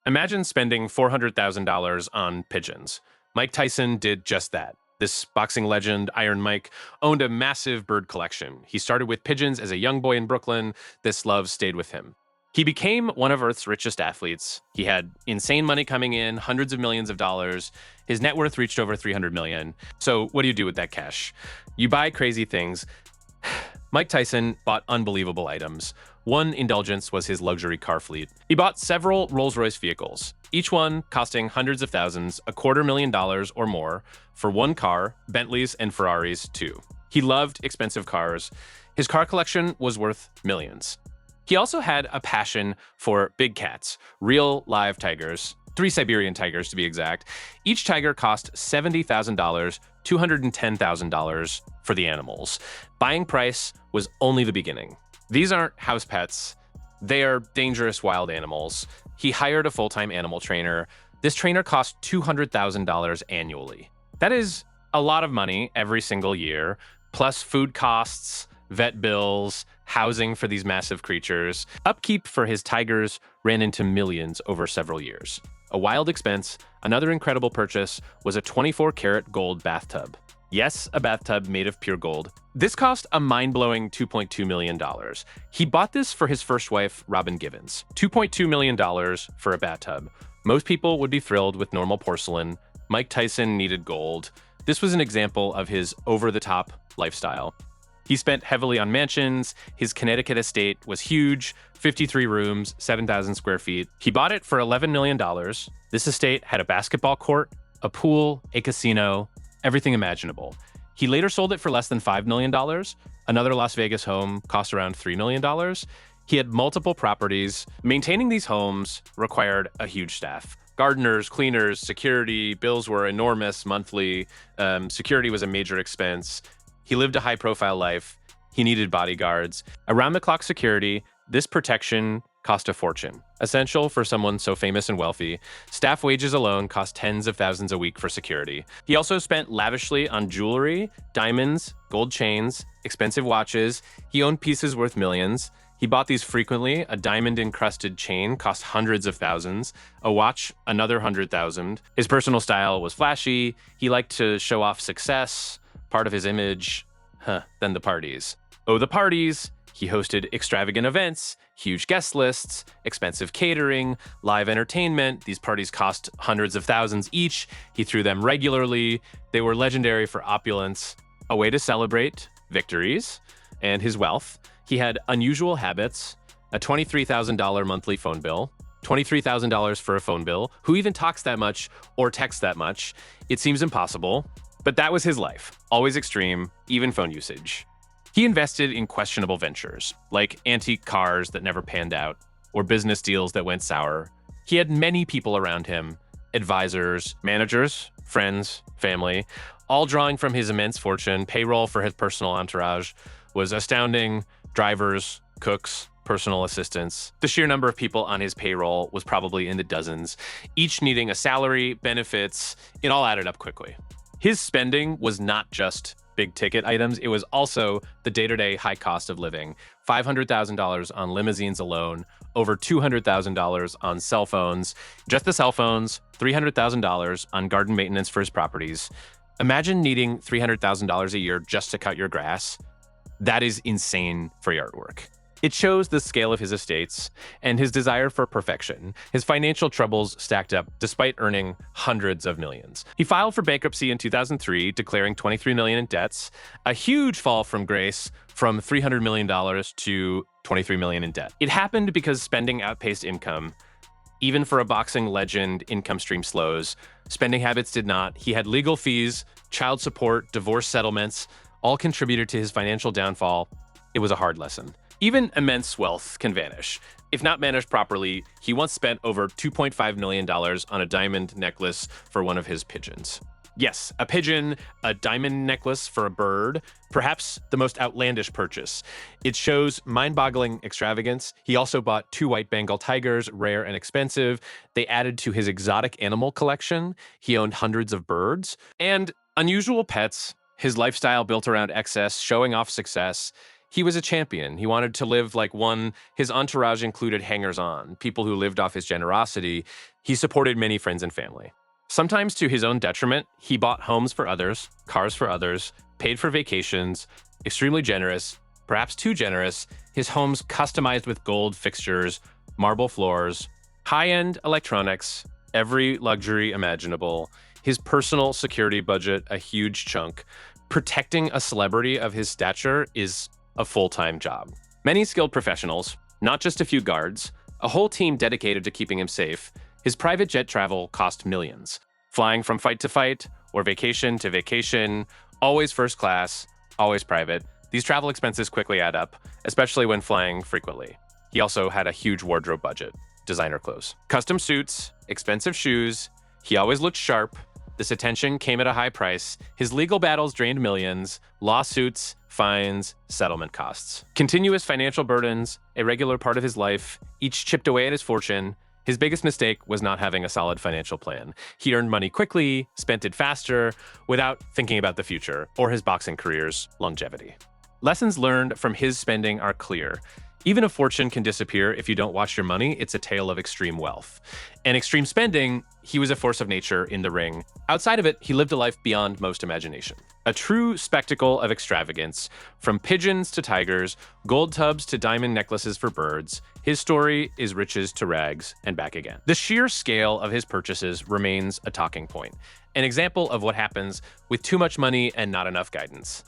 Imagine spending $400,000 on pigeons. Mike Tyson did just that. This boxing legend, Iron Mike, owned a massive bird collection. He started with pigeons as a young boy in Brooklyn. This love stayed with him. He became one of Earth's richest athletes. He had insane money coming in, hundreds of millions of dollars. His net worth reached over 300 million. So what do you do with that cash? You buy crazy things. Mike Tyson bought unbelievable items. One indulgence was his luxury car fleet. He bought several Rolls-Royce vehicles, each one costing hundreds of thousands, $250,000 or more, for one car, Bentleys and Ferraris too. He loved expensive cars. His car collection was worth millions. He also had a passion for big cats, real live tigers, 3 Siberian tigers to be exact. Each tiger cost $70,000, $210,000 for the animals. Buying price was only the beginning. These aren't house pets. They are dangerous wild animals. He hired a full-time animal trainer. This trainer cost $200,000 annually. That is a lot of money every single year, plus food costs, vet bills, housing for these massive creatures. Upkeep for his tigers ran into millions over several years. A wild expense, another incredible purchase, was a 24-karat gold bathtub. Yes, a bathtub made of pure gold. This cost a mind-blowing $2.2 million. He bought this for his first wife, Robin Givens. $2.2 million for a bathtub. Most people would be thrilled with normal porcelain. Mike Tyson needed gold. This was an example of his over-the-top lifestyle. He spent heavily on mansions. His Connecticut estate was huge, 53 rooms, 7,000 square feet. He bought it for $11 million. This estate had a basketball court, a pool, a casino, everything imaginable. He later sold it for less than $5 million. Another Las Vegas home cost around $3 million. He had multiple properties. Maintaining these homes required a huge staff. Gardeners, cleaners, security, bills were enormous monthly. Security was a major expense. He lived a high-profile life. He needed bodyguards. Around-the-clock security, this protection cost a fortune. Essential for someone so famous and wealthy. Staff wages alone cost tens of thousands a week for security. He also spent lavishly on jewelry, diamonds, gold chains, expensive watches. He owned pieces worth millions. He bought these frequently. A diamond-encrusted chain cost hundreds of thousands. A watch, another 100,000. His personal style was flashy. He liked to show off success. Part of his image, then the parties. Oh, the parties. He hosted extravagant events, huge guest lists, expensive catering, live entertainment. These parties cost hundreds of thousands each. He threw them regularly. They were legendary for opulence, a way to celebrate victories and his wealth. He had unusual habits, a $23,000 monthly phone bill, $23,000 for a phone bill. Who even talks that much or texts that much? It seems impossible. But that was his life, always extreme, even phone usage. He invested in questionable ventures, like antique cars that never panned out, or business deals that went sour. He had many people around him, advisors, managers, friends, family, all drawing from his immense fortune. Payroll for his personal entourage was astounding. Drivers, cooks, personal assistants. The sheer number of people on his payroll was probably in the dozens, each needing a salary, benefits. It all added up quickly. His spending was not just big ticket items, it was also the day-to-day high cost of living. $500,000 on limousines alone, over $200,000 on cell phones. Just the cell phones, $300,000 on garden maintenance for his properties. Imagine needing $300,000 a year just to cut your grass. That is insane for your artwork. It shows the scale of his estates and his desire for perfection. His financial troubles stacked up despite earning hundreds of millions. He filed for bankruptcy in 2003, declaring $23 million in debts, a huge fall from grace from $300 million to $23 million in debt. It happened because spending outpaced income. Even for a boxing legend, income stream slows. Spending habits did not. He had legal fees, child support, divorce settlements, all contributed to his financial downfall. It was a hard lesson. Even immense wealth can vanish. If not managed properly, he once spent over $2.5 million on a diamond necklace for one of his pigeons. Yes, a pigeon, a diamond necklace for a bird, perhaps the most outlandish purchase. It shows mind-boggling extravagance. He also bought 2 white Bengal tigers, rare and expensive. They added to his exotic animal collection. He owned hundreds of birds and unusual pets. His lifestyle built around excess, showing off success. He was a champion. He wanted to live like one. His entourage included hangers-on, people who lived off his generosity. He supported many friends and family. Sometimes to his own detriment, he bought homes for others, cars for others, paid for vacations, extremely generous, perhaps too generous, his homes customized with gold fixtures, marble floors, high-end electronics, every luxury imaginable, his personal security budget a huge chunk. Protecting a celebrity of his stature is a full-time job. Many skilled professionals, not just a few guards, a whole team dedicated to keeping him safe. His private jet travel cost millions. Flying from fight to fight or vacation to vacation, always first class, always private. These travel expenses quickly add up, especially when flying frequently. He also had a huge wardrobe budget, designer clothes, custom suits, expensive shoes. He always looked sharp. This attention came at a high price. His legal battles drained millions, lawsuits, fines, settlement costs. Continuous financial burdens, a regular part of his life, each chipped away at his fortune. His biggest mistake was not having a solid financial plan. He earned money quickly, spent it faster, without thinking about the future or his boxing career's longevity. Lessons learned from his spending are clear. Even a fortune can disappear if you don't watch your money. It's a tale of extreme wealth. And extreme spending, he was a force of nature in the ring. Outside of it, he lived a life beyond most imagination. A true spectacle of extravagance, from pigeons to tigers, gold tubs to diamond necklaces for birds. His story is riches to rags and back again. The sheer scale of his purchases remains a talking point, an example of what happens with too much money and not enough guidance.